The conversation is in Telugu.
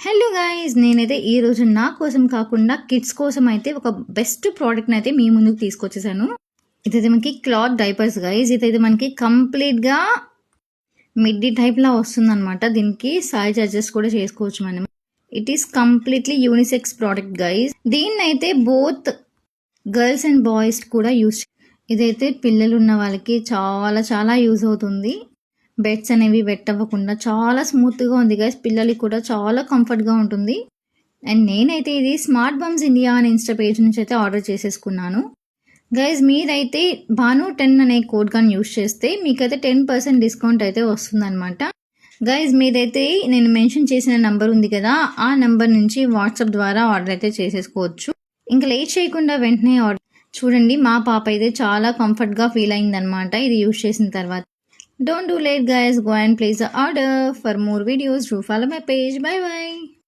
హలో గైస్, నేనైతే ఈ రోజు నా కోసం కాకుండా కిడ్స్ కోసం అయితే ఒక బెస్ట్ ప్రోడక్ట్ని అయితే మీ ముందుకు తీసుకొచ్చేసాను. ఇదైతే మనకి క్లాత్ డైపర్స్ గైస్. ఇదైతే మనకి కంప్లీట్గా మిడ్డీ టైప్లా వస్తుందన్నమాట. దీనికి సైజ్ అడ్జస్ట్ కూడా చేసుకోవచ్చు మనం. It is completely unisex product guys. దీన్ని అయితే బోత్ గర్ల్స్ అండ్ బాయ్స్ కూడా యూస్. ఇదైతే పిల్లలు ఉన్న వాళ్ళకి చాలా చాలా యూజ్ అవుతుంది. బెడ్స్ అనేవి వెట్ అవ్వకుండా చాలా స్మూత్గా ఉంది గైస్. పిల్లలకి కూడా చాలా కంఫర్ట్గా ఉంటుంది. అండ్ నేనైతే ఇది స్మార్ట్ బమ్స్ ఇండియా అనే ఇన్స్టా పేజ్ నుంచి అయితే ఆర్డర్ చేసేసుకున్నాను గైస్. మీరైతే భాను10 అనే కోడ్ కానీ యూస్ చేస్తే మీకైతే 10% డిస్కౌంట్ అయితే వస్తుందన్నమాట. గైస్ మీరైతే నేను మెన్షన్ చేసిన నంబర్ ఉంది కదా, ఆ నంబర్ నుంచి వాట్సాప్ ద్వారా ఆర్డర్ అయితే చేసేసుకోవచ్చు. ఇంకా లేట్ చేయకుండా వెంటనే ఆర్డర్ చూడండి. మా పాప అయితే చాలా కంఫర్ట్గా ఫీల్ అయిందనమాట ఇది యూస్ చేసిన తర్వాత. Don't do late guys, go and place the order. For more videos do follow my page. Bye bye.